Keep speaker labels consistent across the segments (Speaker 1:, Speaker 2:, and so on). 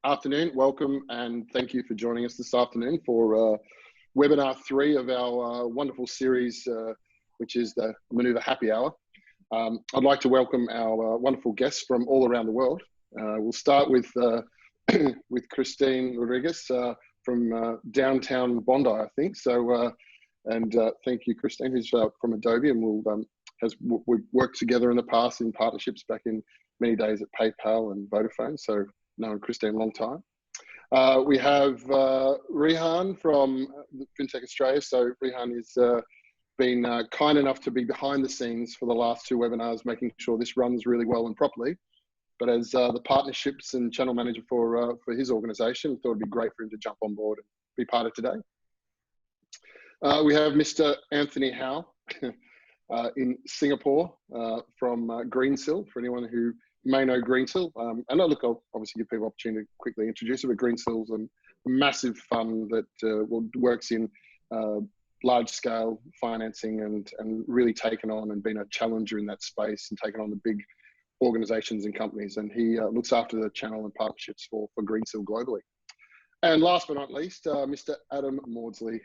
Speaker 1: Afternoon, welcome, and thank you for joining us this afternoon for webinar 3 of our wonderful series, which is the Monoova Happy Hour. I'd like to welcome our wonderful guests from all around the world. We'll start with with Christine Rodriguez from downtown Bondi, I think. So, thank you, Christine, who's from Adobe, and we've worked together in the past in partnerships back in many days at PayPal and Vodafone. So, known Christine a long time. We have Rehan from FinTech Australia. So Rehan has been kind enough to be behind the scenes for the last 2 webinars, making sure this runs really well and properly. But as the partnerships and channel manager for his organisation, thought it'd be great for him to jump on board and be part of today. We have Mr. Anthony Howe in Singapore from Greensill, for anyone who may know Greensill. And look, I'll obviously give people opportunity to quickly introduce it, but Greensill's a massive fund that works in large scale financing and really taken on and been a challenger in that space and taken on the big organizations and companies. And he looks after the channel and partnerships for Greensill globally. And last but not least, Mr. Adam Maudsley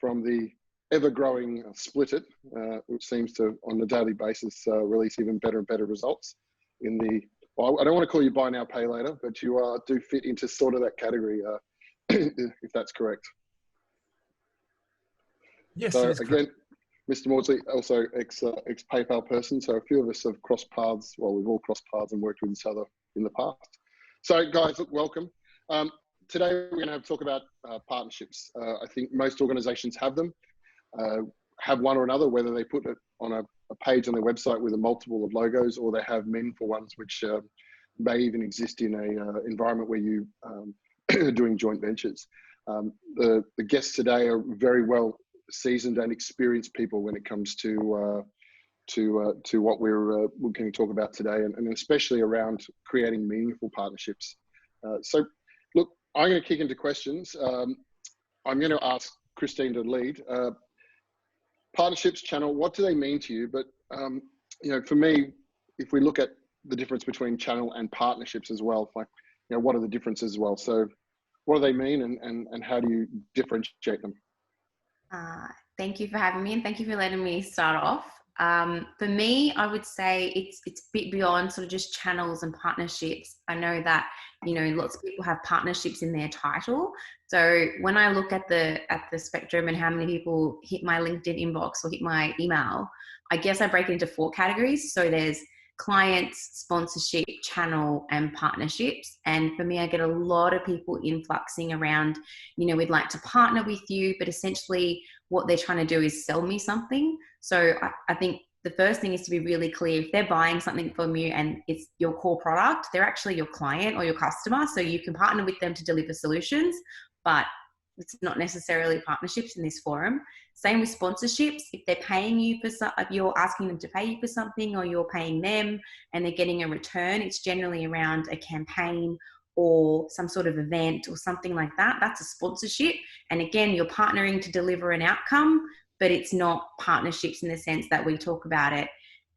Speaker 1: from the ever-growing Splitit, which seems to, on a daily basis, release even better and better results in the, well, I don't want to call you buy now, pay later, but you do fit into sort of that category, if that's correct.
Speaker 2: Yes,
Speaker 1: so
Speaker 2: it is
Speaker 1: again,
Speaker 2: correct.
Speaker 1: Mr. Maudsley, also ex-PayPal person, so a few of us have crossed paths, well, we've all crossed paths and worked with each other in the past. So guys, look, welcome. Today we're going to talk about partnerships. I think most organizations have them. Have one or another, whether they put it on a page on their website with a multiple of logos, or they have meaningful ones which may even exist in a environment where you are doing joint ventures. The guests today are very well seasoned and experienced people when it comes to what we're going to talk about today, and especially around creating meaningful partnerships. So look, I'm going to kick into questions. I'm going to ask Christine to lead. Partnerships, channel, what do they mean to you? But you know, for me, if we look at the difference between channel and partnerships as well, like, you know, what are the differences as well? So what do they mean, and how do you differentiate them?
Speaker 3: Thank you for having me, and thank you for letting me start off. For me, I would say it's a bit beyond sort of just channels and partnerships. I know that, you know, lots of people have partnerships in their title. So when I look at the spectrum and how many people hit my LinkedIn inbox or hit my email, I guess I break it into 4 categories. So there's clients, sponsorship, channel, and partnerships. And for me, I get a lot of people influxing around, you know, we'd like to partner with you, but essentially what they're trying to do is sell me something. So I think the first thing is to be really clear. If they're buying something from you and it's your core product, they're actually your client or your customer. So you can partner with them to deliver solutions, but it's not necessarily partnerships in this forum. Same with sponsorships. If they're paying you for if you're asking them to pay you for something, or you're paying them and they're getting a return, it's generally around a campaign or some sort of event or something like that. That's a sponsorship. And again, you're partnering to deliver an outcome, but it's not partnerships in the sense that we talk about it.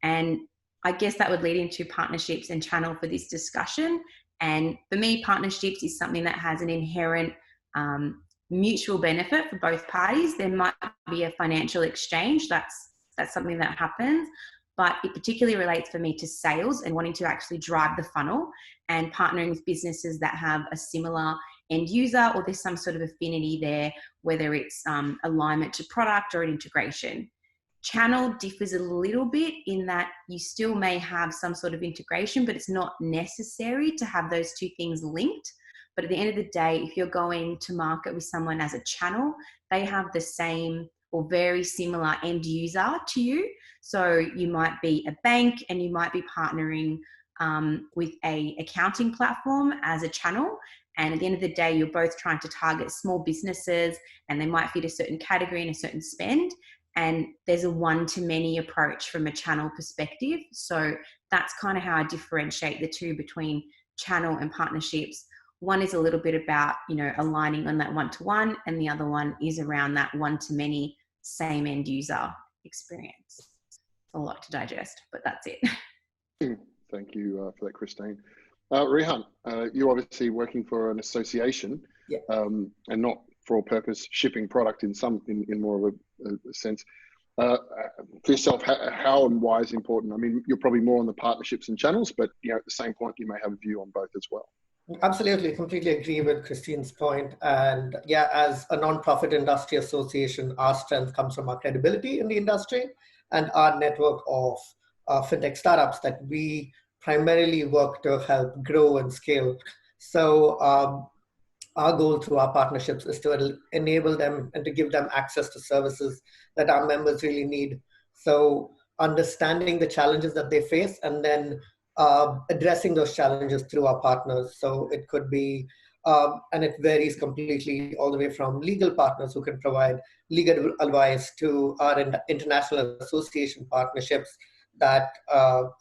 Speaker 3: And I guess that would lead into partnerships and channel for this discussion. And for me, partnerships is something that has an inherent mutual benefit for both parties. There might be a financial exchange. That's something that happens, but it particularly relates for me to sales and wanting to actually drive the funnel and partnering with businesses that have a similar end user, or there's some sort of affinity there, whether it's alignment to product or an integration. Channel differs a little bit in that you still may have some sort of integration, but it's not necessary to have those 2 things linked. But at the end of the day, if you're going to market with someone as a channel, they have the same or very similar end user to you. So you might be a bank and you might be partnering with a accounting platform as a channel. And at the end of the day, you're both trying to target small businesses, and they might fit a certain category and a certain spend. And there's a one-to-many approach from a channel perspective. So that's kind of how I differentiate the 2 between channel and partnerships. One is a little bit about, you know, aligning on that one-to-one, and the other one is around that one-to-many same end user experience. It's a lot to digest, but that's it.
Speaker 1: Thank you for that, Christine. Rehan, you're obviously working for an association,
Speaker 2: Yeah.
Speaker 1: And not for all purpose shipping product in more of a sense. For yourself, how and why is important? I mean, you're probably more on the partnerships and channels, but at the same point, you may have a view on both as well.
Speaker 2: Absolutely, completely agree with Christine's point. And yeah, as a non-profit industry association, our strength comes from our credibility in the industry and our network of fintech startups that we primarily work to help grow and scale. So our goal through our partnerships is to enable them and to give them access to services that our members really need. So understanding the challenges that they face and then addressing those challenges through our partners. So it could be, and it varies completely, all the way from legal partners who can provide legal advice to our international association partnerships that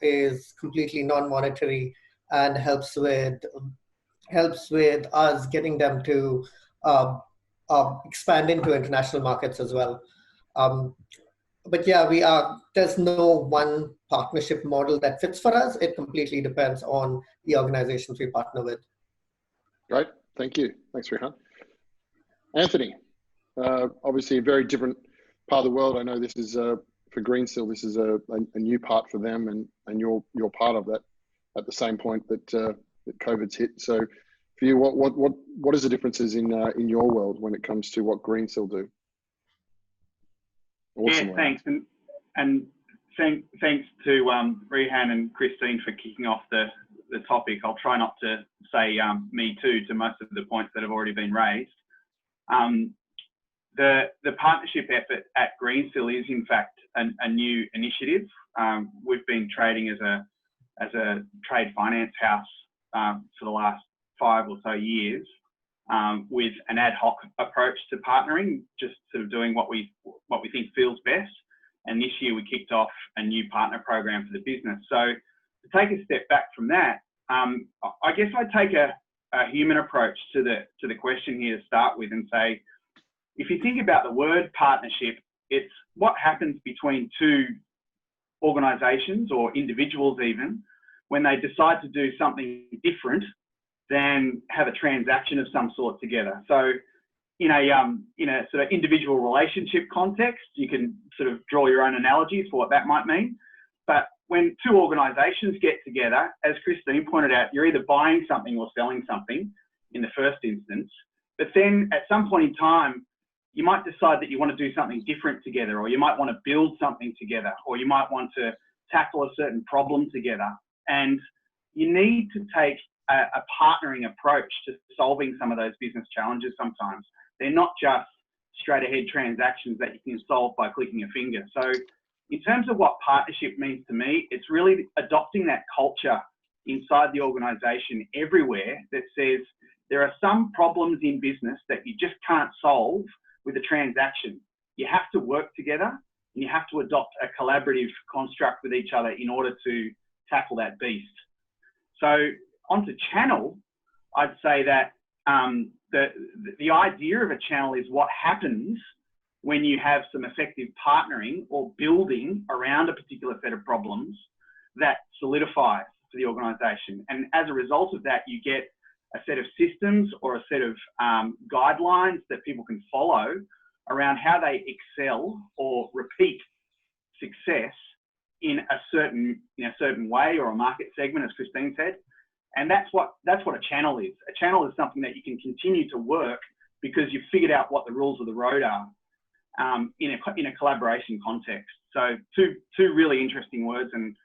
Speaker 2: is completely non-monetary and helps with us getting them to expand into international markets as well. But yeah, there's no one partnership model that fits for us. It completely depends on the organizations we partner with.
Speaker 1: Great, thank you. Thanks, Rehan. Anthony, obviously a very different part of the world. I know this is for Greensill, this is a new part for them, and you're part of that at the same point that COVID's hit. So for you, what is the differences in your world when it comes to what Greensill do?
Speaker 4: Awesome. Yeah, thanks, and thanks to Rehan and Christine for kicking off the topic. I'll try not to say me too to most of the points that have already been raised. The partnership effort at Greensill is in fact a new initiative. We've been trading as a trade finance house for the last 5 or so years, with an ad hoc approach to partnering, just sort of doing what we think feels best. And this year we kicked off a new partner program for the business. So to take a step back from that, I guess I'd take a human approach to the question here to start with and say, if you think about the word partnership, it's what happens between two organisations or individuals even when they decide to do something different than have a transaction of some sort together. So in a sort of individual relationship context, you can sort of draw your own analogies for what that might mean. But when two organisations get together, as Christine pointed out, you're either buying something or selling something in the first instance. But then at some point in time, you might decide that you want to do something different together, or you might want to build something together, or you might want to tackle a certain problem together. And you need to take a partnering approach to solving some of those business challenges sometimes. They're not just straight ahead transactions that you can solve by clicking a finger. So in terms of what partnership means to me, it's really adopting that culture inside the organisation everywhere that says there are some problems in business that you just can't solve with a transaction. You have to work together and you have to adopt a collaborative construct with each other in order to tackle that beast. So onto channel, I'd say that the idea of a channel is what happens when you have some effective partnering or building around a particular set of problems that solidifies for the organisation. And as a result of that, you get a set of systems or a set of guidelines that people can follow around how they excel or repeat success in a certain way or a market segment, as Christine said. And that's what a channel is. A channel is something that you can continue to work because you've figured out what the rules of the road are in a collaboration context. So two really interesting words, and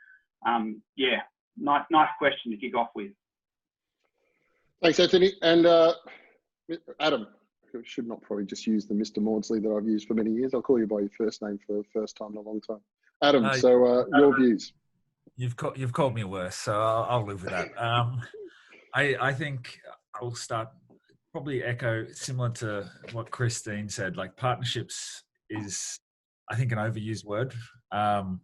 Speaker 4: yeah, nice question to kick off with.
Speaker 1: Thanks, Anthony. And Adam, I should not probably just use the Mr. Maudsley that I've used for many years. I'll call you by your first name for the first time in a long time. Adam, your views.
Speaker 5: You've called me worse, so I'll live with that. I think I'll start, probably echo similar to what Christine said. Like, partnerships is, I think, an overused word. Not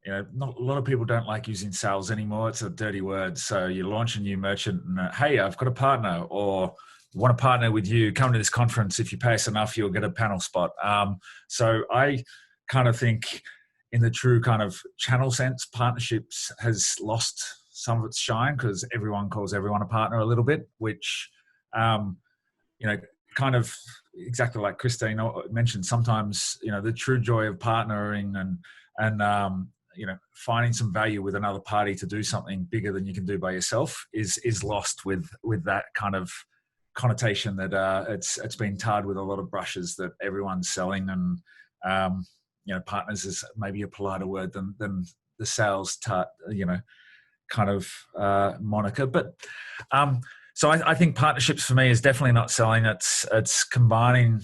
Speaker 5: a lot of people don't like using sales anymore. It's a dirty word. So you launch a new merchant and hey, I've got a partner, or want to partner with you. Come to this conference. If you pay us enough, you'll get a panel spot. So I kind of think, in the true kind of channel sense, partnerships has lost some of it's shine because everyone calls everyone a partner a little bit, which, kind of exactly like Christine mentioned, sometimes, the true joy of partnering and finding some value with another party to do something bigger than you can do by yourself is lost with that kind of connotation that it's been tarred with a lot of brushes that everyone's selling, and partners is maybe a politer word than the sales kind of moniker. But so I think partnerships for me is definitely not selling. It's combining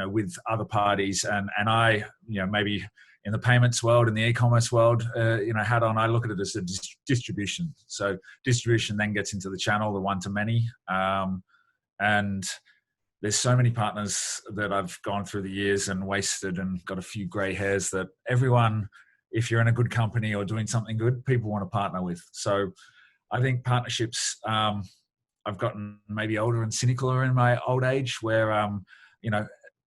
Speaker 5: with other parties, and I maybe in the payments world, in the e-commerce world, I look at it as a distribution. So distribution then gets into the channel, the one-to-many. And there's so many partners that I've gone through the years and wasted and got a few gray hairs that everyone, if you're in a good company or doing something good, people want to partner with. So I think partnerships, I've gotten maybe older and cynical in my old age where,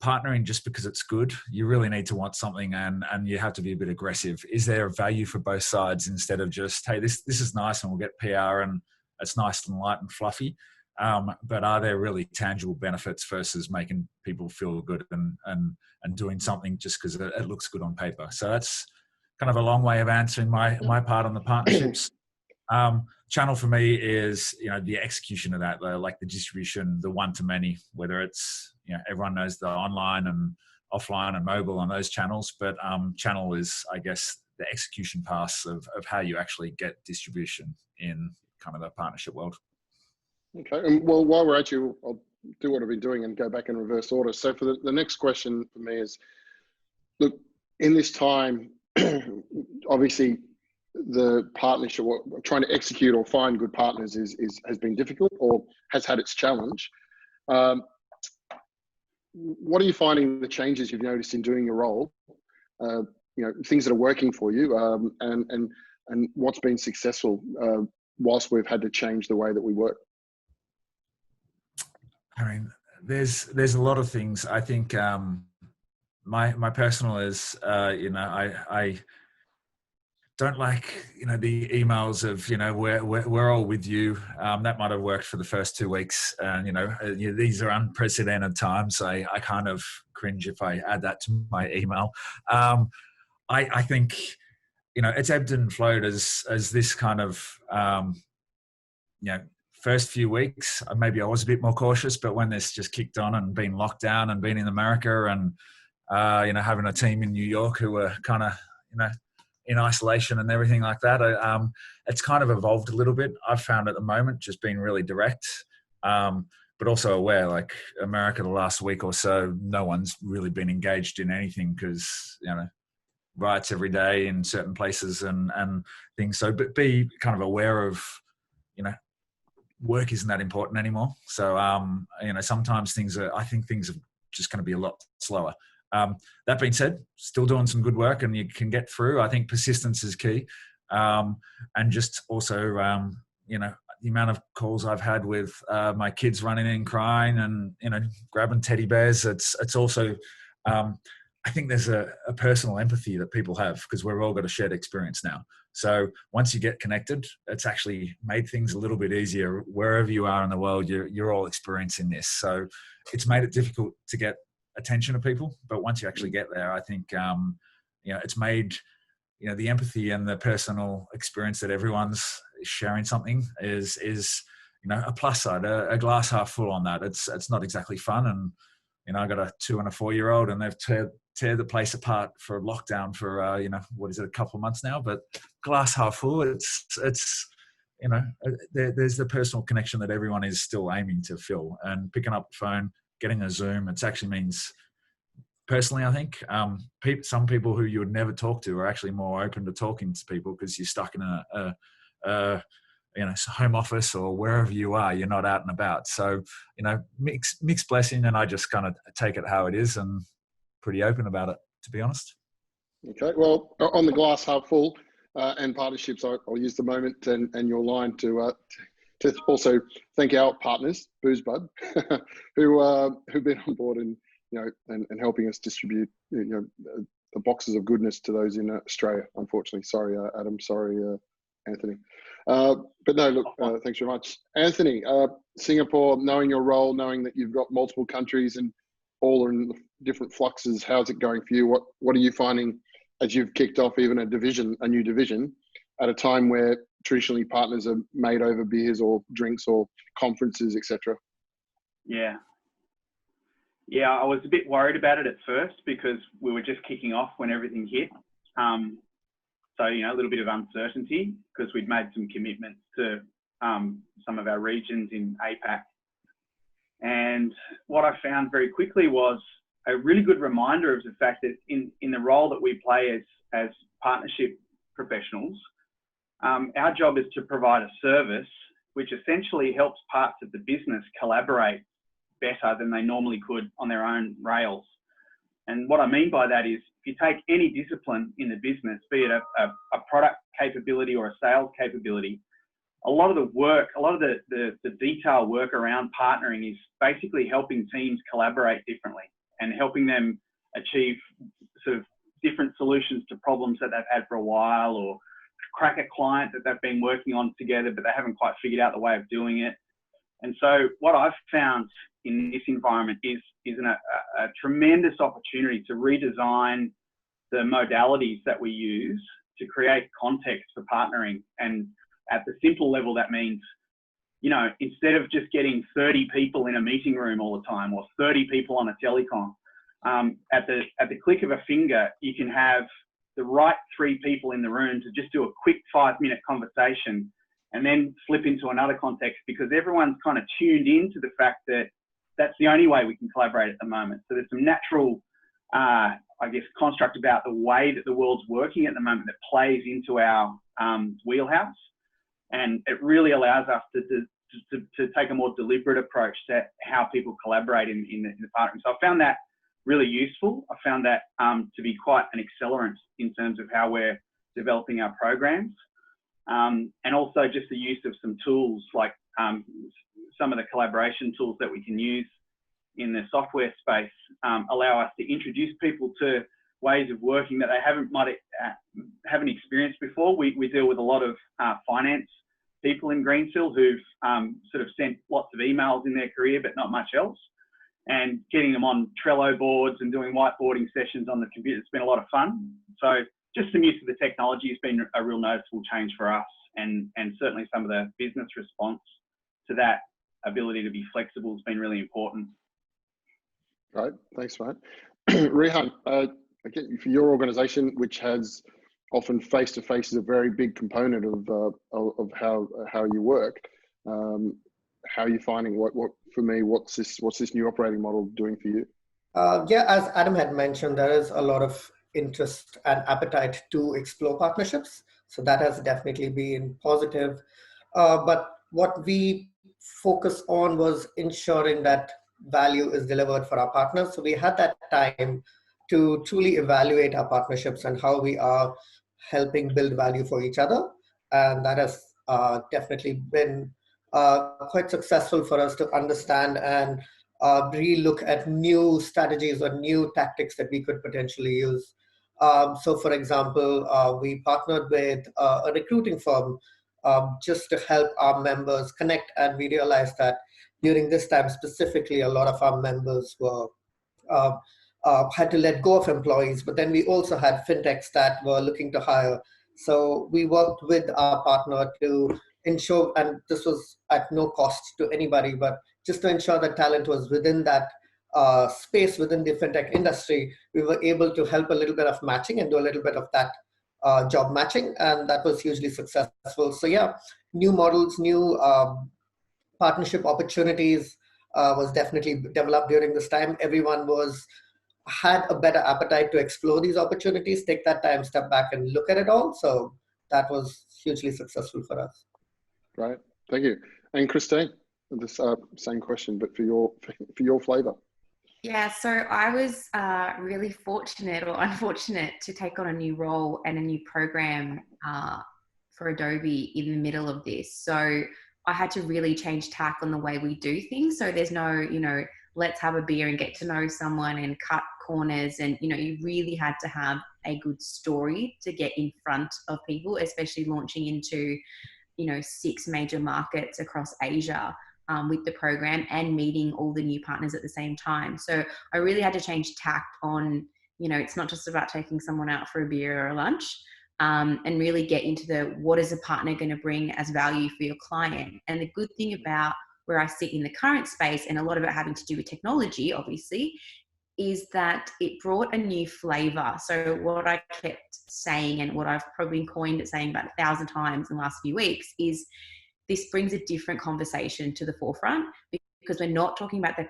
Speaker 5: partnering just because it's good, you really need to want something, and you have to be a bit aggressive. Is there a value for both sides instead of just, hey, this is nice and we'll get PR and it's nice and light and fluffy. But are there really tangible benefits versus making people feel good and doing something just because it looks good on paper? So that's kind of a long way of answering my part on the partnerships. Channel for me is, the execution of that, like the distribution, the one-to-many, whether it's, everyone knows the online and offline and mobile on those channels, but channel is, I guess, the execution pass of how you actually get distribution in kind of the partnership world.
Speaker 1: Okay, and well, while we're at you, I'll do what I've been doing and go back in reverse order. So for the next question for me is, look, in this time, obviously, the partnership, trying to execute or find good partners has been difficult or has had its challenge. What are you finding the changes you've noticed in doing your role? Things that are working for you, and what's been successful whilst we've had to change the way that we work.
Speaker 5: I mean, there's a lot of things. I think my personal is, I don't like, the emails of, we're all with you. That might have worked for the first 2 weeks. And, these are unprecedented times. I kind of cringe if I add that to my email. I think, it's ebbed and flowed as this kind of, first few weeks, maybe I was a bit more cautious, but when this just kicked on and been locked down and been in America and, having a team in New York who were kind of, in isolation and everything like that, it's kind of evolved a little bit. I've found at the moment just being really direct, but also aware, like America the last week or so, no one's really been engaged in anything because, riots every day in certain places and things. So but be kind of aware of, work isn't that important anymore. So, sometimes I think things are just going to be a lot slower. That being said, still doing some good work and you can get through. I think persistence is key. And just also, the amount of calls I've had with my kids running in crying and, grabbing teddy bears. It's also, I think there's a personal empathy that people have because we've all got a shared experience now. So once you get connected, it's actually made things a little bit easier wherever you are in the world. You're all experiencing this. So it's made it difficult to get attention of people, but once you actually get there, I think it's made the empathy and the personal experience that everyone's sharing something is a plus side, a glass half full on that. It's not exactly fun, and I got a 2 and a 4-year-old, and they've tear the place apart for lockdown for what is it, a couple of months now, but glass half full. It's there's the personal connection that everyone is still aiming to fill, and picking up the phone, getting a Zoom, it actually means, personally, I think some people who you would never talk to are actually more open to talking to people because you're stuck in a home office or wherever you are, you're not out and about. So, mixed blessing, and I just kind of take it how it is and pretty open about it, to be honest.
Speaker 1: Okay, well, on the glass half full and partnerships, I'll use the moment and your line to also thank our partners, Booze Bud, who've been on board and helping us distribute the boxes of goodness to those in Australia. Unfortunately, sorry, Adam, sorry, Anthony. But no, look, thanks very much. Anthony, Singapore, knowing your role, knowing that you've got multiple countries and all are in different fluxes, how's it going for you? What are you finding as you've kicked off even a new division at a time where traditionally partners are made over beers or drinks or conferences, etc.?
Speaker 4: Yeah, I was a bit worried about it at first because we were just kicking off when everything hit. So, a little bit of uncertainty because we'd made some commitments to some of our regions in APAC. And what I found very quickly was a really good reminder of the fact that in the role that we play as partnership professionals, our job is to provide a service which essentially helps parts of the business collaborate better than they normally could on their own rails. And what I mean by that is, if you take any discipline in the business, be it a product capability or a sales capability, a lot of the work, a lot of the detail work around partnering is basically helping teams collaborate differently and helping them achieve sort of different solutions to problems that they've had for a while, or crack a client that they've been working on together, but they haven't quite figured out the way of doing it. And so what I've found in this environment is a tremendous opportunity to redesign the modalities that we use to create context for partnering. And at the simple level, that means, instead of just getting 30 people in a meeting room all the time or 30 people on a telecom, at the click of a finger, you can have the right 3 people in the room to just do a quick 5-minute conversation and then slip into another context, because everyone's kind of tuned into the fact that that's the only way we can collaborate at the moment. So there's some natural, construct about the way that the world's working at the moment that plays into our wheelhouse. And it really allows us to take a more deliberate approach to how people collaborate in the partnering. So I found that really useful. I found that to be quite an accelerant in terms of how we're developing our programs. And also just the use of some tools like some of the collaboration tools that we can use in the software space allow us to introduce people to ways of working that they haven't experienced before. We deal with a lot of finance people in Greensill who've sort of sent lots of emails in their career, but not much else. And getting them on Trello boards and doing whiteboarding sessions on the computer, it's been a lot of fun. So just some use of the technology has been a real noticeable change for us, and certainly some of the business response to that ability to be flexible has been really important.
Speaker 1: Right, thanks, mate. Rehan, again, for your organisation, which has often face-to-face is a very big component of how you work. How are you finding what's this new operating model doing for you?
Speaker 2: As Adam had mentioned, there is a lot of interest and appetite to explore partnerships. So that has definitely been positive. But what we focus on was ensuring that value is delivered for our partners. So we had that time to truly evaluate our partnerships and how we are helping build value for each other. And that has definitely been quite successful for us to understand and re-look at new strategies or new tactics that we could potentially use. So for example, we partnered with a recruiting firm just to help our members connect, and we realized that during this time specifically, a lot of our members were had to let go of employees, but then we also had fintechs that were looking to hire. So we worked with our partner to ensure, and this was at no cost to anybody, but just to ensure that talent was within that space within the fintech industry, we were able to help a little bit of matching and do a little bit of that job matching, and that was hugely successful. So yeah, new models, new partnership opportunities was definitely developed during this time. Everyone had a better appetite to explore these opportunities, take that time, step back and look at it all. So that was hugely successful for us.
Speaker 1: Right, thank you. And Christine, this same question, but for your flavour.
Speaker 3: Yeah, so I was really fortunate or unfortunate to take on a new role and a new program for Adobe in the middle of this. So I had to really change tack on the way we do things. So there's no, let's have a beer and get to know someone and cut corners, and you really had to have a good story to get in front of people, especially launching into 6 major markets across Asia with the program and meeting all the new partners at the same time. So I really had to change tact on, it's not just about taking someone out for a beer or a lunch, and really get into what is a partner going to bring as value for your client. And the good thing about where I sit in the current space, and a lot of it having to do with technology, obviously, is that it brought a new flavor. So what I kept saying, and what I've probably coined it saying about 1,000 times in the last few weeks, is this brings a different conversation to the forefront, because we're not talking about the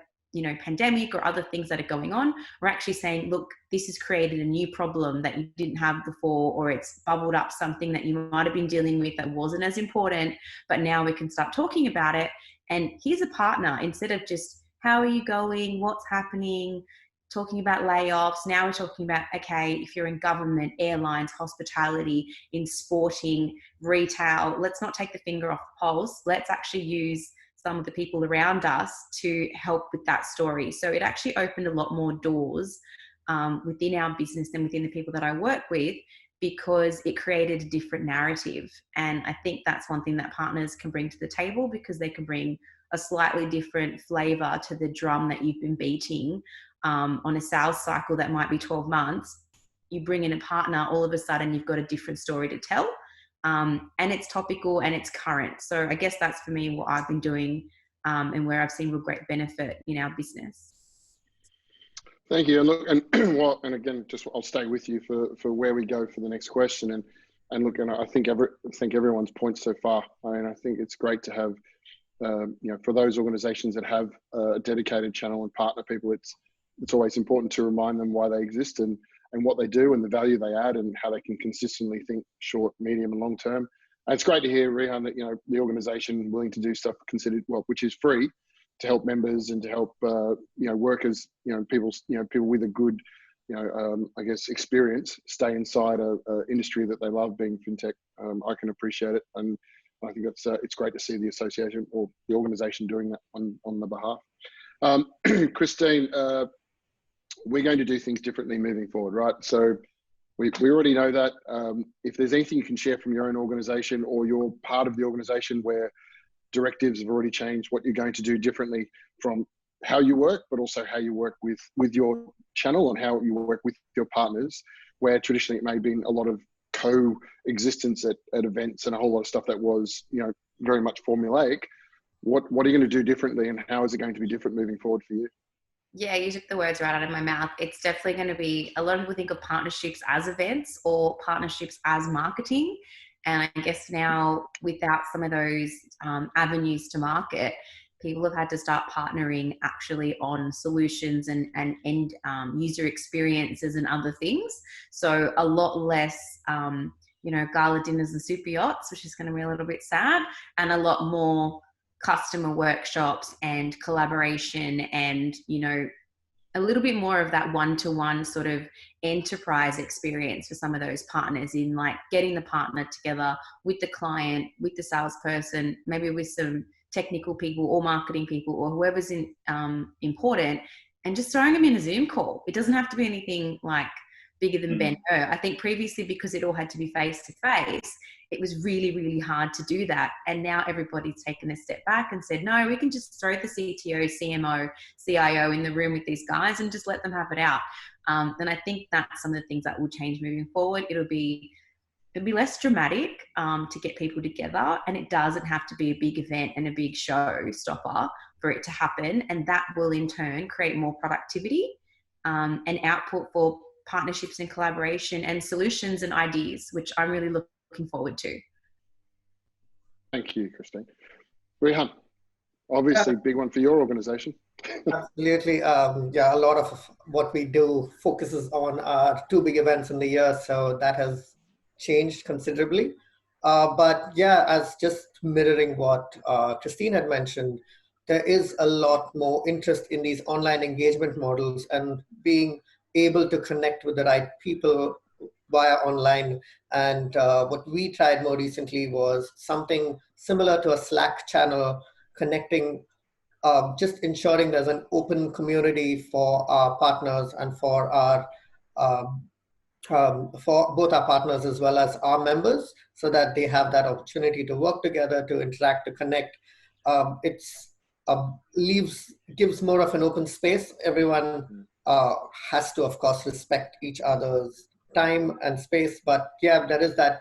Speaker 3: pandemic or other things that are going on. We're actually saying, look, this has created a new problem that you didn't have before, or it's bubbled up something that you might have been dealing with that wasn't as important, but now we can start talking about it. And here's a partner, instead of just, how are you going? What's happening? Talking about layoffs. Now we're talking about, okay, if you're in government, airlines, hospitality, in sporting, retail, let's not take the finger off the pulse. Let's actually use some of the people around us to help with that story. So it actually opened a lot more doors within our business and within the people that I work with, because it created a different narrative. And I think that's one thing that partners can bring to the table, because they can bring a slightly different flavor to the drum that you've been beating on a sales cycle that might be 12 months. You bring in a partner, all of a sudden you've got a different story to tell. And it's topical and it's current. So I guess that's for me what I've been doing, and where I've seen real great benefit in our business.
Speaker 1: Thank you. And look, and again, I'll stay with you for where we go for the next question. And look, and I think everyone's points so far. I mean, I think it's great to have, for those organisations that have a dedicated channel and partner people, it's always important to remind them why they exist and what they do and the value they add and how they can consistently think short, medium, and long term. And it's great to hear, Rehan, that the organisation willing to do stuff which is free, to help members and to help workers, people with a good, I guess, experience stay inside a industry that they love, being fintech. I can appreciate it, and I think it's great to see the association or the organisation doing that on the behalf. Christine, we're going to do things differently moving forward, right? So we already know that. If there's anything you can share from your own organisation, or you're part of the organisation where directives have already changed, what you're going to do differently from how you work, but also how you work with your channel and how you work with your partners, where traditionally it may have been a lot of coexistence at events and a whole lot of stuff that was, very much formulaic. What are you going to do differently, and how is it going to be different moving forward for you?
Speaker 3: Yeah, you took the words right out of my mouth. It's definitely going to be, a lot of people think of partnerships as events or partnerships as marketing. And I guess now, without some of those avenues to market, people have had to start partnering actually on solutions and end user experiences and other things. So a lot less, gala dinners and super yachts, which is going to be a little bit sad, and a lot more customer workshops and collaboration and, a little bit more of that one-to-one sort of enterprise experience for some of those partners, in like getting the partner together with the client, with the salesperson, maybe with some technical people or marketing people or whoever's important, and just throwing them in a Zoom call. It doesn't have to be anything like bigger than Ben Hur. I think previously, because it all had to be face to face, it was really, really hard to do that. And now everybody's taken a step back and said, no, we can just throw the CTO, CMO, CIO in the room with these guys and just let them have it out. And I think that's some of the things that will change moving forward. It'll be less dramatic to get people together, and it doesn't have to be a big event and a big showstopper for it to happen. And that will in turn create more productivity and output for partnerships and collaboration and solutions and ideas, which I'm really looking forward to.
Speaker 1: Thank you, Christine. Rehan, obviously big one for your organization.
Speaker 2: Absolutely. A lot of what we do focuses on our 2 big events in the year, so that has changed considerably. But yeah, as just mirroring what Christine had mentioned, there is a lot more interest in these online engagement models and being able to connect with the right people via online. And what we tried more recently was something similar to a Slack channel, connecting just ensuring there's an open community for our partners and for our for both our partners as well as our members, so that they have that opportunity to work together, to interact, to connect. It's gives more of an open space. Everyone has to, of course, respect each other's time and space, but yeah, there is that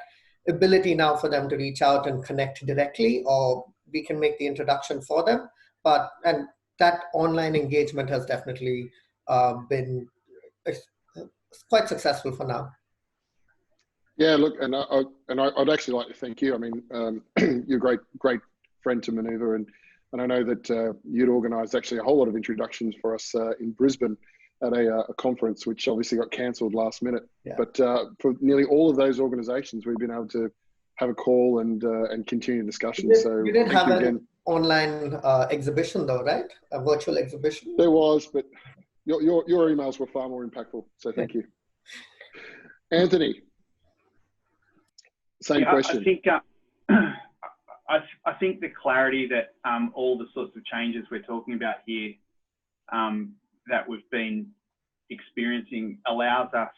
Speaker 2: ability now for them to reach out and connect directly, or we can make the introduction for them. And that online engagement has definitely been quite successful for now.
Speaker 1: Yeah, look, and I'd actually like to thank you. I mean, you're a great friend to Monoova, and I know that you'd organised actually a whole lot of introductions for us in Brisbane at a conference, which obviously got cancelled last minute.
Speaker 2: Yeah.
Speaker 1: But for nearly all of those organisations, we've been able to have a call and continue discussions. So
Speaker 2: you did have
Speaker 1: again.
Speaker 2: An online exhibition though, right? A virtual exhibition?
Speaker 1: There was, but your emails were far more impactful. So thank you. Anthony, same question.
Speaker 4: I think the clarity that all the sorts of changes we're talking about here that we've been experiencing allows us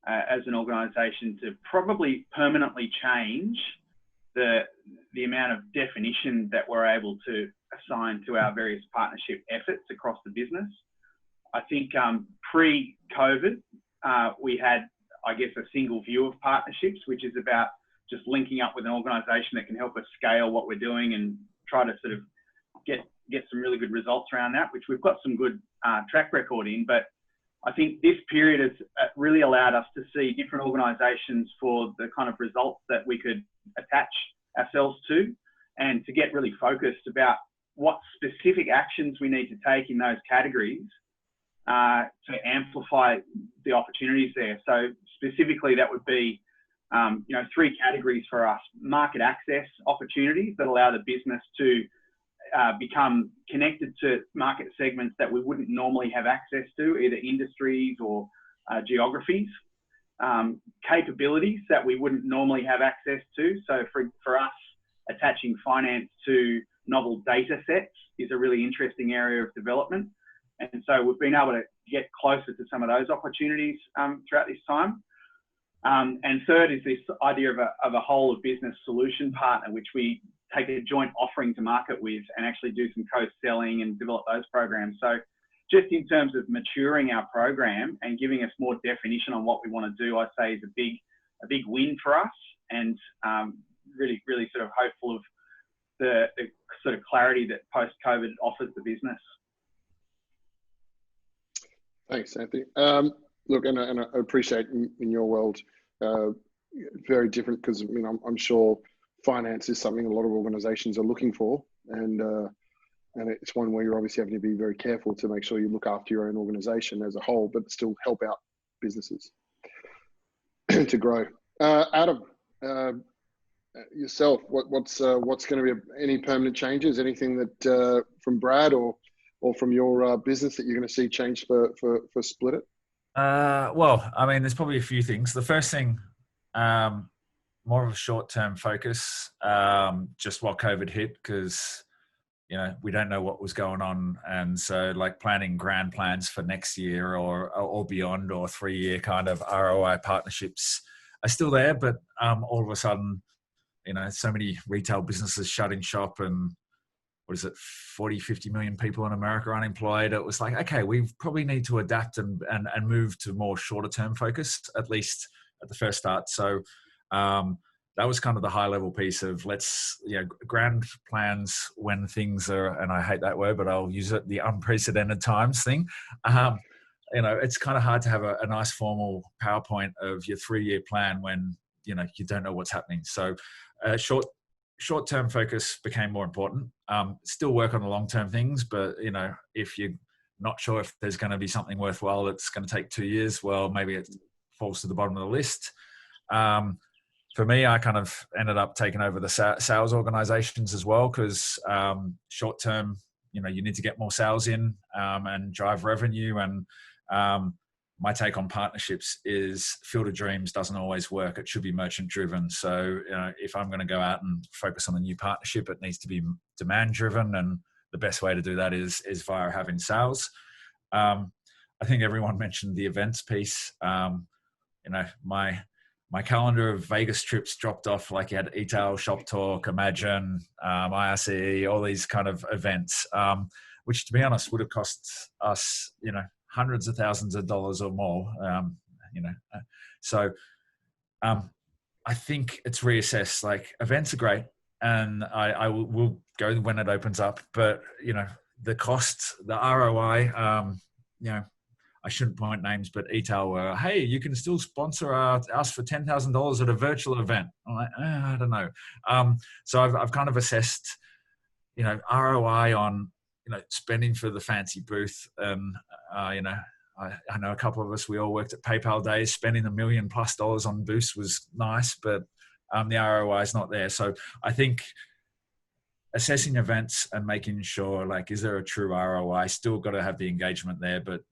Speaker 4: as an organisation to probably permanently change the amount of definition that we're able to assign to our various partnership efforts across the business. I think pre-COVID, we had, I guess, a single view of partnerships, which is about just linking up with an organisation that can help us scale what we're doing and try to sort of get some really good results around that, which we've got some good track record in. But I think this period has really allowed us to see different organisations for the kind of results that we could attach ourselves to, and to get really focused about what specific actions we need to take in those categories to amplify the opportunities there. So specifically, that would be 3 categories for us: market access opportunities that allow the business to become connected to market segments that we wouldn't normally have access to, either industries or geographies. Capabilities that we wouldn't normally have access to. So for us, attaching finance to novel data sets is a really interesting area of development. And so we've been able to get closer to some of those opportunities throughout this time. And third is this idea of a whole of business solution partner, which we take a joint offering to market with and actually do some co-selling and develop those programs. So just in terms of maturing our program and giving us more definition on what we want to do, I'd say is a big win for us, and really sort of hopeful of the sort of clarity that post-COVID offers the business.
Speaker 1: Thanks, Anthony. Look, and I appreciate in your world, very different, because I'm sure finance is something a lot of organisations are looking for, and it's one where you're obviously having to be very careful to make sure you look after your own organisation as a whole, but still help out businesses to grow. Adam, yourself, what's going to be any permanent changes? Anything that from Brad or from your business that you're going to see change for Splitit?
Speaker 5: Well, I mean, there's probably a few things. The first thing, more of a short-term focus, just while COVID hit, because we don't know what was going on, and so like planning grand plans for next year or beyond, or 3-year kind of ROI partnerships are still there, but all of a sudden, so many retail businesses shutting shop, and 40-50 million people in America unemployed. It was like, okay, we probably need to adapt and move to more shorter term focus, at least at the first start. So that was kind of the high level piece of grand plans when things are, and I hate that word, but I'll use it, the unprecedented times thing. It's kind of hard to have a nice formal PowerPoint of your 3-year plan when, you don't know what's happening. So short-term focus became more important. Still work on the long-term things, but, if you're not sure if there's going to be something worthwhile that's going to take 2 years, well, maybe it falls to the bottom of the list. For me, I kind of ended up taking over the sales organizations as well, because short-term, you need to get more sales in and drive revenue. And my take on partnerships is Field of Dreams doesn't always work. It should be merchant driven. So, if I'm going to go out and focus on a new partnership, it needs to be demand driven and the best way to do that is via having sales. I think everyone mentioned the events piece. You know, my calendar of Vegas trips dropped off. Like, you had ETAL, Shop Talk, Imagine, IRCE, all these kind of events, which, to be honest, would have cost us, you know, hundreds of thousands of dollars or more. You know, so I think it's reassessed. Like, events are great, and I will go when it opens up. But, you know, the cost, the ROI, you know, I shouldn't point names, but ETAL were, hey, you can still sponsor us for $10,000 at a virtual event. I'm like, I don't know. So I've kind of assessed, you know, ROI on, you know, spending for the fancy booth. You know, I know a couple of us, we all worked at PayPal days. Spending $1 million+ on booths was nice, but the ROI is not there. So I think assessing events and making sure, like, is there a true ROI? Still got to have the engagement there, but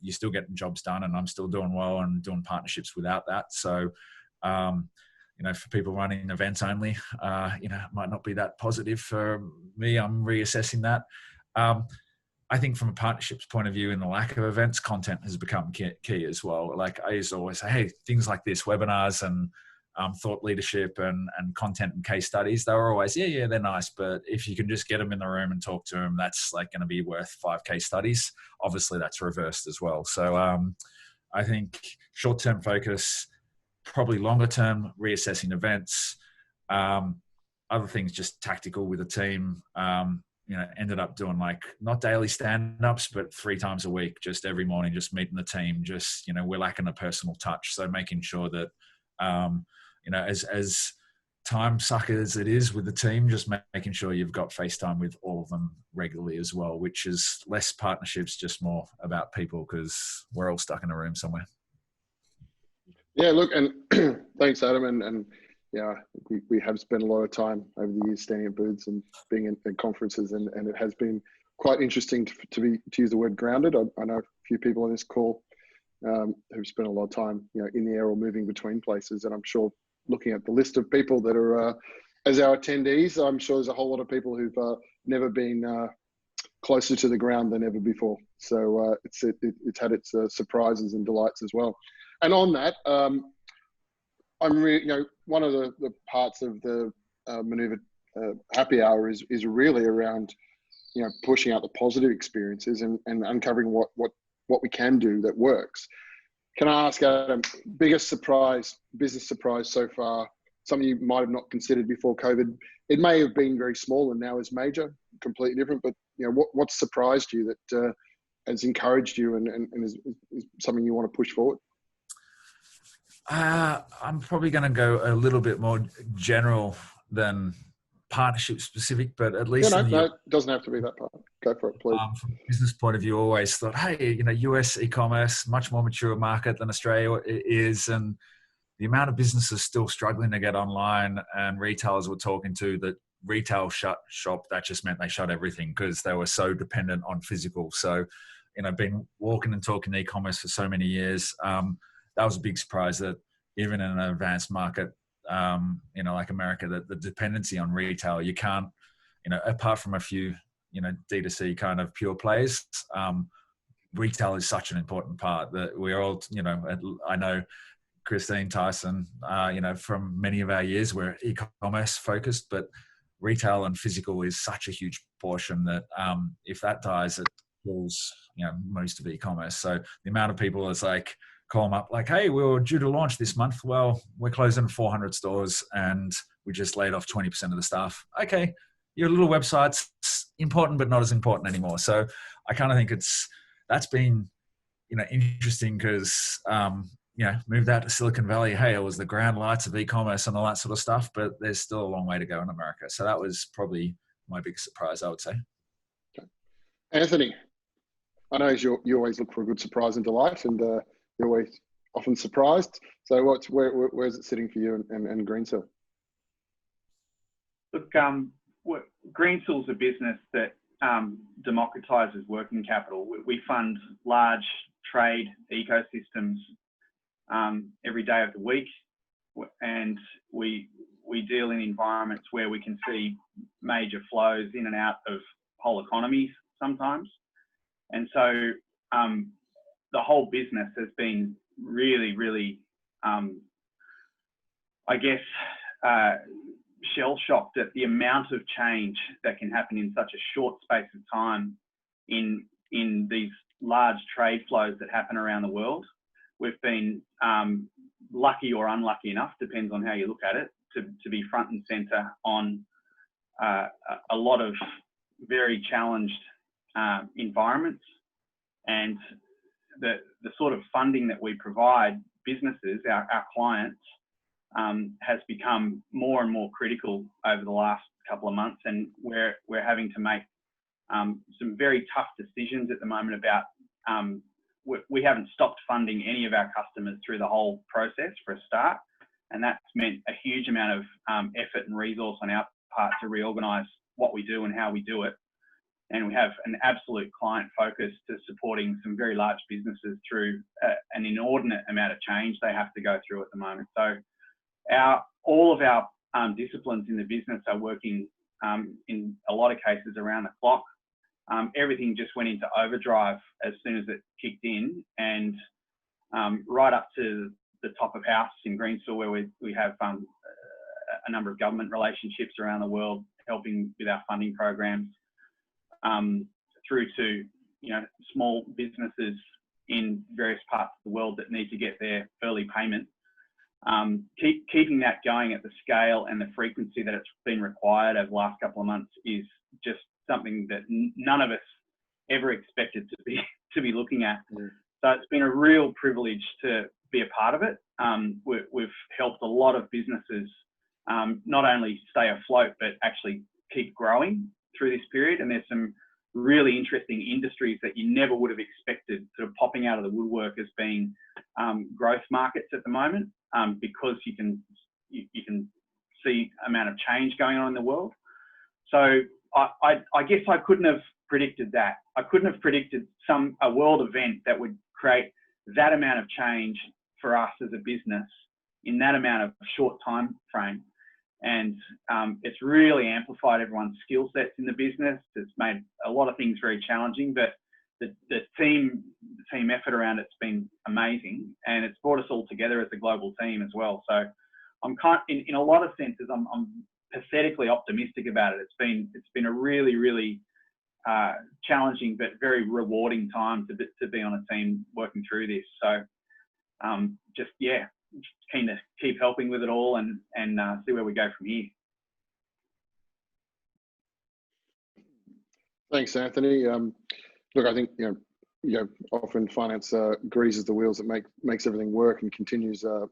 Speaker 5: you're still getting jobs done, and I'm still doing well and doing partnerships without that. So, you know, for people running events only, you know, it might not be that positive. For me, I'm reassessing that. I think from a partnerships point of view, in the lack of events, content has become key as well. Like, I used to always say, hey, things like this, webinars and thought leadership and content and case studies, they were always, yeah, they're nice. But if you can just get them in the room and talk to them, that's like going to be worth 5 case studies. Obviously, that's reversed as well. So I think short-term focus, probably longer-term reassessing events. Other things, just tactical with the team. You know, ended up doing, like, not daily stand-ups, but 3 times a week, just every morning, just meeting the team. Just, you know, we're lacking a personal touch. So making sure that, you know, as time sucker as it is with the team, just making sure you've got FaceTime with all of them regularly as well, which is less partnerships, just more about people, because we're all stuck in a room somewhere.
Speaker 1: Yeah, look, and thanks, Adam. And yeah, we have spent a lot of time over the years standing at booths and being in conferences, and it has been quite interesting to use the word grounded. I know a few people on this call who've spent a lot of time, you know, in the air or moving between places, and I'm sure, looking at the list of people that are as our attendees, I'm sure there's a whole lot of people who've never been closer to the ground than ever before. So it's had its surprises and delights as well. And on that, you know, one of the parts of the Monoova happy hour is really around, you know, pushing out the positive experiences and uncovering what we can do that works. Can I ask, Adam, biggest surprise, business surprise so far, something you might have not considered before COVID? It may have been very small and now is major, completely different, but, you know, what surprised you that has encouraged you and is something you want to push forward?
Speaker 5: I'm probably going to go a little bit more general than partnership specific, but at least
Speaker 1: no, it doesn't have to be that part. Go for it, please.
Speaker 5: From a business point of view, always thought, hey, you know, US e-commerce, much more mature market than Australia is, and the amount of businesses still struggling to get online, and retailers we're talking to that retail shut shop, that just meant they shut everything because they were so dependent on physical. So, you know, been walking and talking e-commerce for so many years. That was a big surprise that even in an advanced market, you know, like America, that the dependency on retail, you can't, you know, apart from a few, you know, D2C kind of pure plays, retail is such an important part that we're all, you know, I know Christine, Tyson, you know, from many of our years, we're e-commerce focused, but retail and physical is such a huge portion that if that dies, it kills, you know, most of e-commerce. So the amount of people is like, call them up like, hey, we were due to launch this month. Well, we're closing 400 stores and we just laid off 20% of the staff. Okay, your little website's important, but not as important anymore. So I kind of think that's been, you know, interesting because, you know, moved out to Silicon Valley. Hey, it was the grand lights of e-commerce and all that sort of stuff, but there's still a long way to go in America. So that was probably my biggest surprise, I would say.
Speaker 1: Okay. Anthony, I know you always look for a good surprise and delight, and you're always often surprised. So where is it sitting for you and Greensill?
Speaker 4: Look, Greensill's a business that democratizes working capital. We fund large trade ecosystems every day of the week, and we deal in environments where we can see major flows in and out whole economies sometimes. And so the whole business has been really, really, I guess, shell-shocked at the amount of change that can happen in such a short space of time in these large trade flows that happen around the world. We've been lucky or unlucky enough, depends on how you look at it, to be front and center on a lot of very challenged environments. And the sort of funding that we provide businesses, our clients, has become more and more critical over the last couple of months, and we're having to make some very tough decisions at the moment about we haven't stopped funding any of our customers through the whole process for a start, and that's meant a huge amount of effort and resource on our part to reorganise what we do and how we do it. And we have an absolute client focus to supporting some very large businesses through an inordinate amount of change they have to go through at the moment. So all of our disciplines in the business are working in a lot of cases around the clock. Everything just went into overdrive as soon as it kicked in, and right up to the top of house in Greensill, where we have a number of government relationships around the world helping with our funding programs, through to small businesses in various parts of the world that need to get their early payment. Keeping that going at the scale and the frequency that it's been required over the last couple of months is just something that none of us ever expected to be looking at. Mm. So it's been a real privilege to be a part of it. We've helped a lot of businesses not only stay afloat, but actually keep growing through this period. And there's some really interesting industries that you never would have expected sort of popping out of the woodwork as being growth markets at the moment, because you can see amount of change going on in the world. So I guess I couldn't have predicted that. I couldn't have predicted a world event that would create that amount of change for us as a business in that amount of short time frame. And it's really amplified everyone's skill sets in the business. It's made a lot of things very challenging, but the team effort around it's been amazing, and it's brought us all together as a global team as well. So I'm in a lot of senses, I'm pathetically optimistic about it. It's been a really, really challenging but very rewarding time to be on a team working through this. So just keen to keep helping with it all and see where we go from here.
Speaker 1: Thanks, Anthony. Look, I think often finance greases the wheels that makes everything work and continues our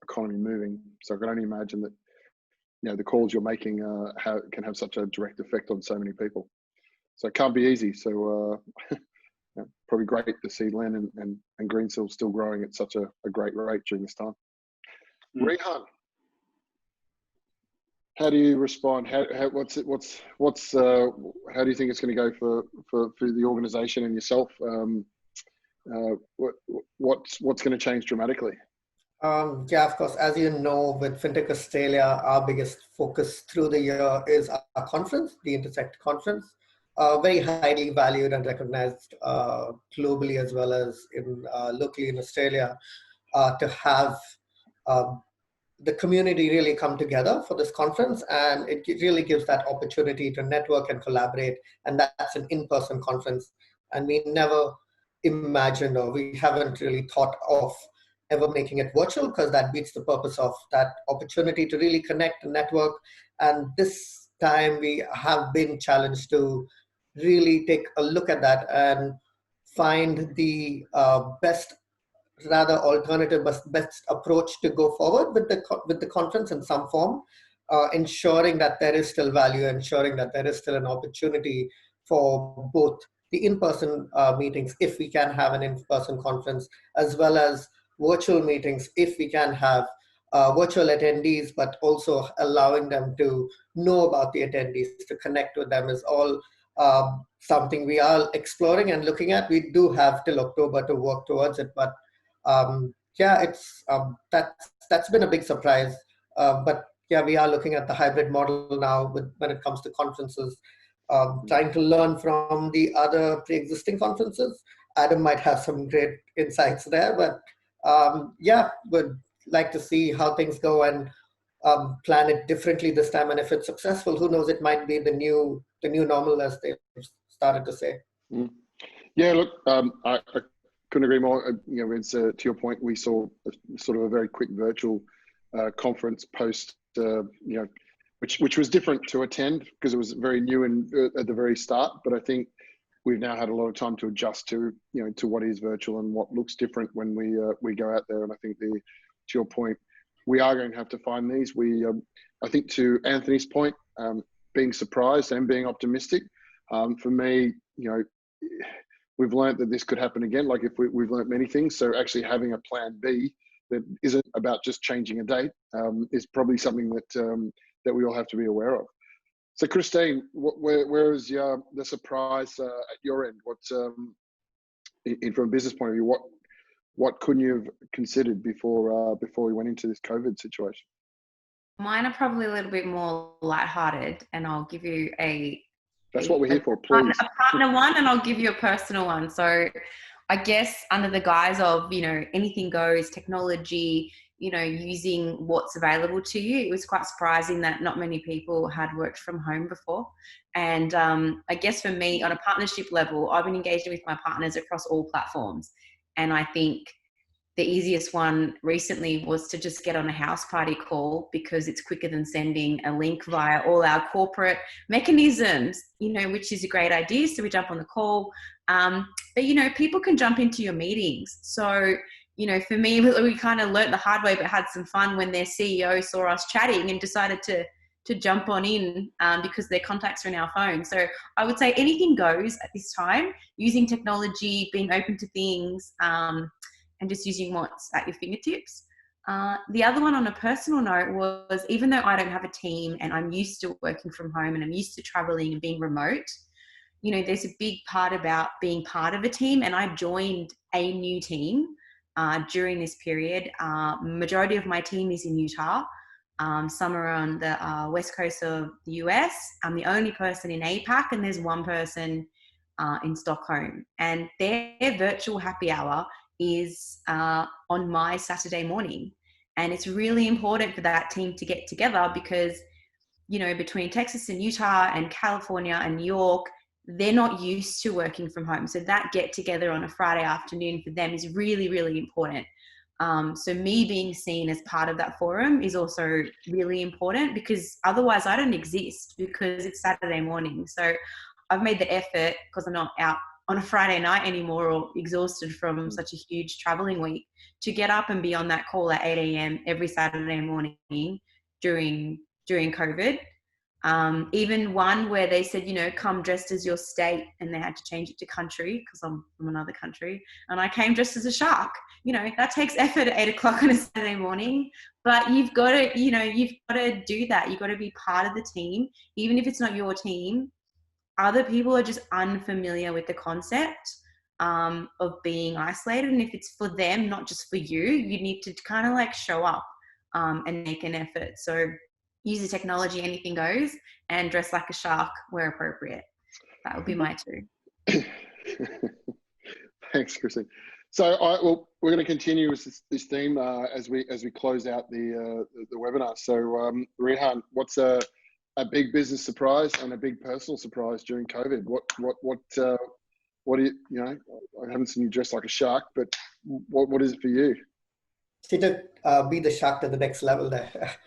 Speaker 1: economy moving. So I can only imagine that the calls you're making can have such a direct effect on so many people. So it can't be easy. So probably great to see Len and Greensill still growing at such a great rate during this time. Mm. Rehan, how do you respond? How do you think it's going to go for the organisation and yourself? What's going to change dramatically?
Speaker 2: Yeah, of course. As you know, with FinTech Australia, our biggest focus through the year is our conference, the Intersect conference. Very highly valued and recognized globally as well as locally in Australia, to have the community really come together for this conference, and it really gives that opportunity to network and collaborate, and that's an in-person conference. And we never imagined, or we haven't really thought of ever making it virtual, because that beats the purpose of that opportunity to really connect and network. And this time we have been challenged to really take a look at that and find the best approach to go forward with the conference in some form, ensuring that there is still value, ensuring that there is still an opportunity for both the in-person meetings, if we can have an in-person conference, as well as virtual meetings, if we can have virtual attendees, but also allowing them to know about the attendees, to connect with them, is all something we are exploring and looking at. We do have till October to work towards it, but it's that's been a big surprise. But yeah, we are looking at the hybrid model now when it comes to conferences, trying to learn from the other pre-existing conferences. Adam might have some great insights there, but yeah, would like to see how things go and plan it differently this time. And if it's successful, who knows, it might be the new normal, as they've started to say.
Speaker 1: Yeah, look, I couldn't agree more. You know, it's to your point, we saw sort of a very quick virtual conference post, you know, which was different to attend because it was very new and at the very start. But I think we've now had a lot of time to adjust to, you know, to what is virtual and what looks different when we go out there. And I think to your point, we are going to have to find these. I think to Anthony's point, being surprised and being optimistic. For me, you know, we've learned that this could happen again. Like if we've learned many things, so actually having a plan B that isn't about just changing a date is probably something that we all have to be aware of. So Christine, where is the surprise at your end? What's from a business point of view, what couldn't you have considered before we went into this COVID situation?
Speaker 3: Mine are probably a little bit more lighthearted, and I'll give you
Speaker 1: That's what we're here for, please.
Speaker 3: A partner one, and I'll give you a personal one. So I guess under the guise of, you know, anything goes, technology, you know, using what's available to you, it was quite surprising that not many people had worked from home before. And I guess for me, on a partnership level, I've been engaging with my partners across all platforms. And I think the easiest one recently was to just get on a house party call because it's quicker than sending a link via all our corporate mechanisms, you know, which is a great idea. So we jump on the call. But, you know, people can jump into your meetings. So, you know, for me, we kind of learnt the hard way, but had some fun when their CEO saw us chatting and decided to jump on in because their contacts are in our phone. So I would say anything goes at this time, using technology, being open to things, and just using what's at your fingertips. The other one on a personal note was, even though I don't have a team and I'm used to working from home and I'm used to traveling and being remote, you know, there's a big part about being part of a team. And I joined a new team during this period. Majority of my team is in Utah. Some are on the west coast of the US. I'm the only person in APAC, and there's one person in Stockholm. And their virtual happy hour is on my Saturday morning. And it's really important for that team to get together because, you know, between Texas and Utah and California and New York, they're not used to working from home. So that get together on a Friday afternoon for them is really, really important. So me being seen as part of that forum is also really important, because otherwise I don't exist because it's Saturday morning. So I've made the effort, because I'm not out on a Friday night anymore or exhausted from such a huge traveling week, to get up and be on that call at 8 a.m. every Saturday morning during COVID. Even one where they said, you know, come dressed as your state, and they had to change it to country because I'm from another country. And I came dressed as a shark. You know, that takes effort at 8 o'clock on a Saturday morning, but you've got to, you know, you've got to do that. You've got to be part of the team, even if it's not your team. Other people are just unfamiliar with the concept of being isolated. And if it's for them, not just for you, you need to kind of like show up and make an effort. So use the technology, anything goes, and dress like a shark where appropriate. That would be my two.
Speaker 1: Thanks, Christine. So well, we're going to continue with this theme as we close out the webinar. So Rehan, what's a big business surprise and a big personal surprise during COVID? What do you know? I haven't seen you dressed like a shark, but what is it for you?
Speaker 2: See, to be the shark to the next level there.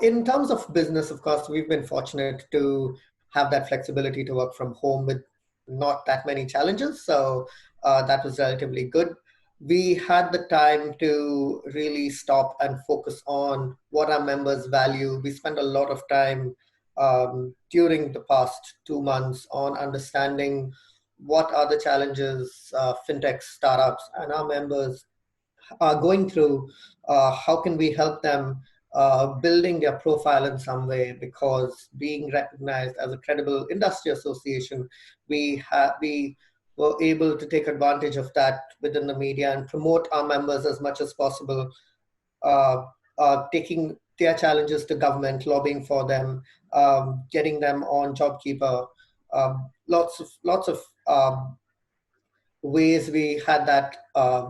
Speaker 2: In terms of business, of course, we've been fortunate to have that flexibility to work from home with not that many challenges. So that was relatively good. We had the time to really stop and focus on what our members value. We spent a lot of time during the past 2 months on understanding what are the challenges fintech startups and our members are going through. How can we help them building their profile in some way? Because being recognized as a credible industry association, we were able to take advantage of that within the media and promote our members as much as possible, taking their challenges to government, lobbying for them, getting them on JobKeeper, lots of ways we had that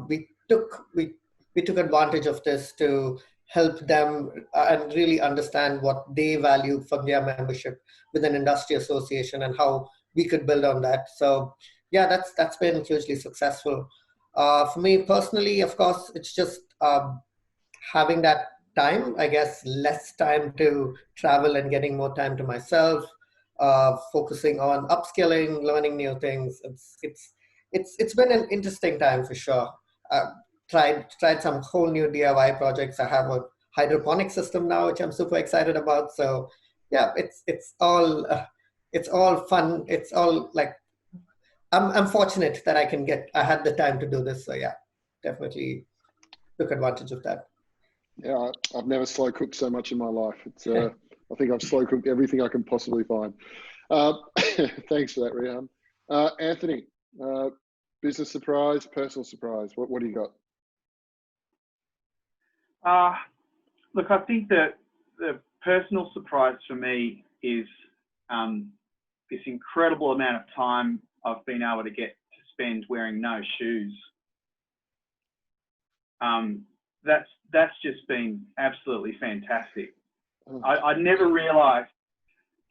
Speaker 2: we took advantage of this to help them and really understand what they value from their membership with an industry association and how we could build on that. So yeah, that's been hugely successful. For me personally, of course, it's just having that time, I guess, less time to travel and getting more time to myself, focusing on upskilling, learning new things. It's been an interesting time for sure. Tried some whole new DIY projects. I have a hydroponic system now, which I'm super excited about. So yeah, it's all fun. It's all like I'm fortunate that I had the time to do this. So yeah, definitely took advantage of that.
Speaker 1: Yeah, I've never slow cooked so much in my life. It's I think I've slow cooked everything I can possibly find. Thanks for that, Rehan. Anthony, business surprise, personal surprise. What do you got?
Speaker 4: Look, I think that the personal surprise for me is this incredible amount of time I've been able to get to spend wearing no shoes. That's just been absolutely fantastic. I never realised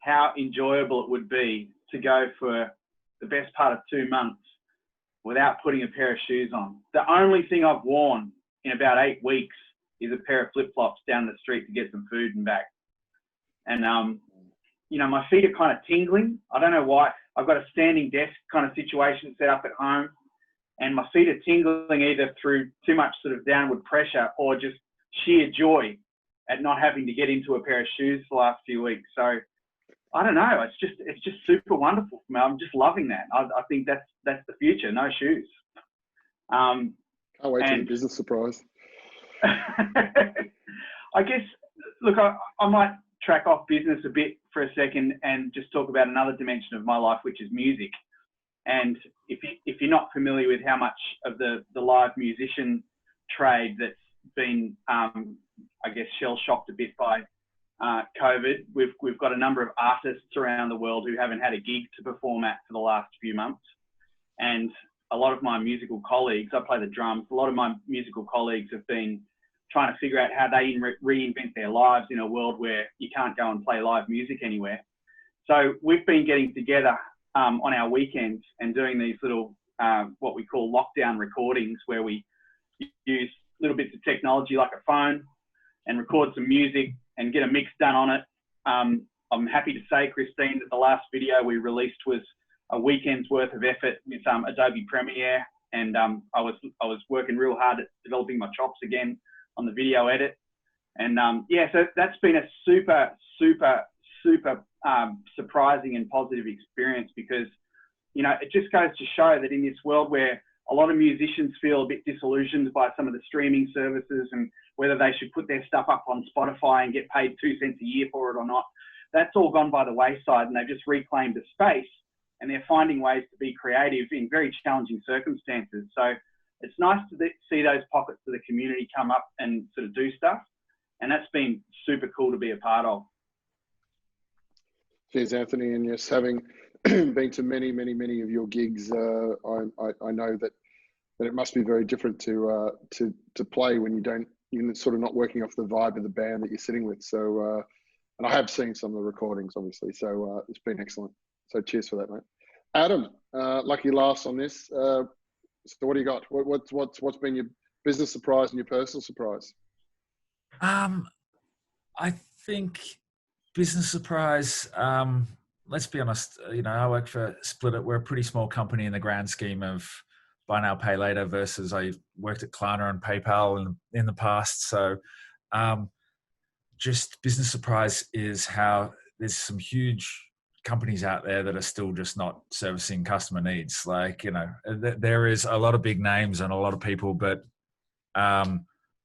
Speaker 4: how enjoyable it would be to go for the best part of 2 months without putting a pair of shoes on. The only thing I've worn in about 8 weeks is a pair of flip-flops down the street to get some food and back. And, you know, my feet are kind of tingling. I don't know why. I've got a standing desk kind of situation set up at home, and my feet are tingling either through too much sort of downward pressure or just sheer joy at not having to get into a pair of shoes the last few weeks. So I don't know. It's just super wonderful for me. I'm just loving that. I think that's the future. No shoes.
Speaker 1: Can't wait for the business surprise.
Speaker 4: I guess, look, I might track off business a bit for a second and just talk about another dimension of my life, which is music. And if you're not familiar with how much of the live musician trade that's been, I guess, shell-shocked a bit by COVID, we've got a number of artists around the world who haven't had a gig to perform at for the last few months. And a lot of my musical colleagues, I play the drums, a lot of my musical colleagues have been trying to figure out how they reinvent their lives in a world where you can't go and play live music anywhere. So we've been getting together on our weekends and doing these little, what we call lockdown recordings, where we use little bits of technology like a phone and record some music and get a mix done on it. I'm happy to say, Christine, that the last video we released was a weekend's worth of effort with Adobe Premiere, and I was working real hard at developing my chops again on the video edit. And yeah, so that's been a super surprising and positive experience, because, you know, it just goes to show that in this world where a lot of musicians feel a bit disillusioned by some of the streaming services and whether they should put their stuff up on Spotify and get paid 2 cents a year for it or not, that's all gone by the wayside, and they've just reclaimed a space, and they're finding ways to be creative in very challenging circumstances. So it's nice to see those pockets of the community come up and sort of do stuff, and that's been super cool to be a part of.
Speaker 1: Cheers, Anthony. And yes, having been to many of your gigs, I know that it must be very different to play when you're sort of not working off the vibe of the band that you're sitting with. So, and I have seen some of the recordings, obviously. So it's been excellent. So cheers for that, mate. Adam, lucky last on this. So what do you got? What's been your business surprise and your personal surprise?
Speaker 5: I think business surprise, let's be honest, you know, I work for Splitit. We're a pretty small company in the grand scheme of buy now, pay later, versus I worked at Klarna and PayPal in the past. So just business surprise is how there's some huge companies out there that are still just not servicing customer needs. Like, you know, there is a lot of big names and a lot of people, but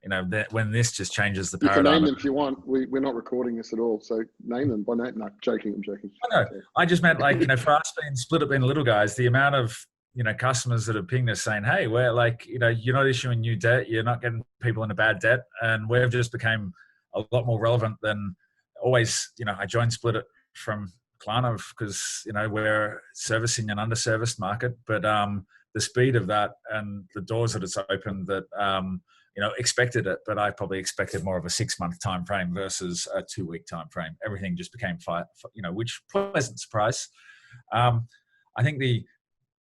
Speaker 5: you know, when this just changes the paradigm.
Speaker 1: You can name them if you want. We're not recording this at all, so name them by name. No, I'm joking.
Speaker 5: I know. I just meant, like, you know, for us being Splitit, being little guys, the amount of, you know, customers that have pinged us saying, hey, we're like, you know, you're not issuing new debt, you're not getting people into bad debt, and we've just became a lot more relevant than always. I joined Splitit from Klarna because, we're servicing an underserviced market, but the speed of that and the doors that it's opened that, expected it, but I probably expected more of a 6-month time frame versus a 2-week time frame. Everything just became, which pleasant surprise. I think the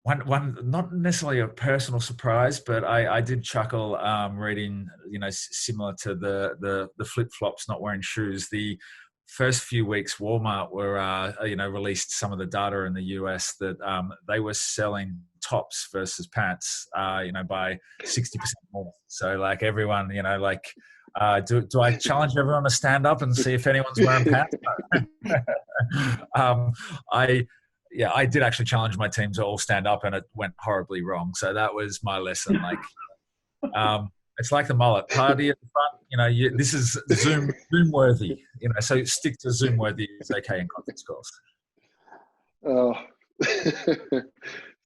Speaker 5: one not necessarily a personal surprise, but I did chuckle reading, similar to the flip flops, not wearing shoes. The first few weeks, Walmart were released some of the data in the US that they were selling tops versus pants, by 60% more. So like everyone, do I challenge everyone to stand up and see if anyone's wearing pants? I did actually challenge my team to all stand up, and it went horribly wrong. So that was my lesson. It's like the mullet party at the front. This is Zoom worthy. So stick to Zoom worthy. It's okay in conference calls.
Speaker 1: Oh,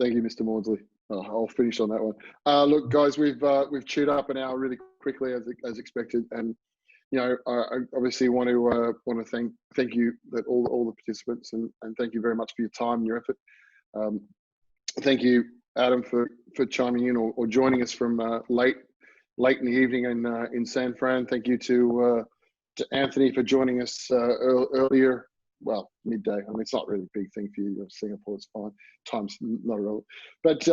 Speaker 1: thank you, Mr. Maudsley. I'll finish on that one. Look, guys, we've chewed up an hour really quickly as expected, and I obviously want to thank you, that all the participants, and thank you very much for your time and your effort. Thank you, Adam, for chiming in or joining us from late in the evening in San Fran. Thank you to Anthony for joining us earlier. Well, midday. I mean, it's not really a big thing for you. You're in Singapore, it's fine. Time's not relevant. But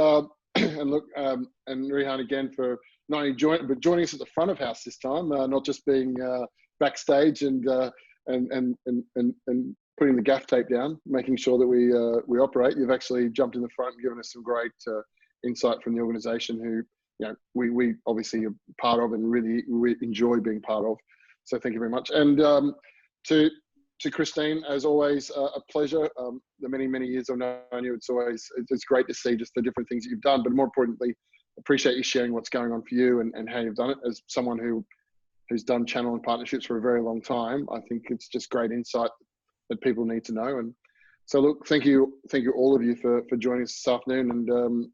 Speaker 1: and look, and Rehan again for not only joining us at the front of house this time, not just being backstage and putting the gaff tape down, making sure that we operate. You've actually jumped in the front and given us some great insight from the organisation, who we obviously are part of and really enjoy being part of. So thank you very much. And to Christine, as always, a pleasure. The many years I've known you, it's great to see just the different things that you've done, but more importantly, appreciate you sharing what's going on for you and how you've done it. As someone who's done channel and partnerships for a very long time, I think it's just great insight that people need to know. And so look, thank you all of you for joining us this afternoon.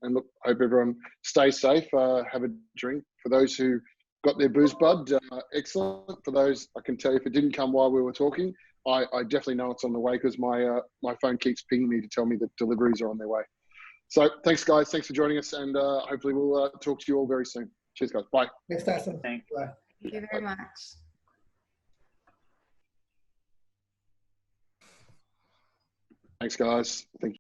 Speaker 1: And look, hope everyone stays safe. Have a drink. For those who got their booze bud, excellent. For those, I can tell you, if it didn't come while we were talking, I definitely know it's on the way, because my phone keeps pinging me to tell me that deliveries are on their way. So thanks, guys. Thanks for joining us, and hopefully we'll talk to you all very soon. Cheers, guys. Bye.
Speaker 2: Thanks, Tyson.
Speaker 4: Thanks.
Speaker 2: Bye.
Speaker 3: Thank you very much.
Speaker 1: Thanks, guys. Thank you.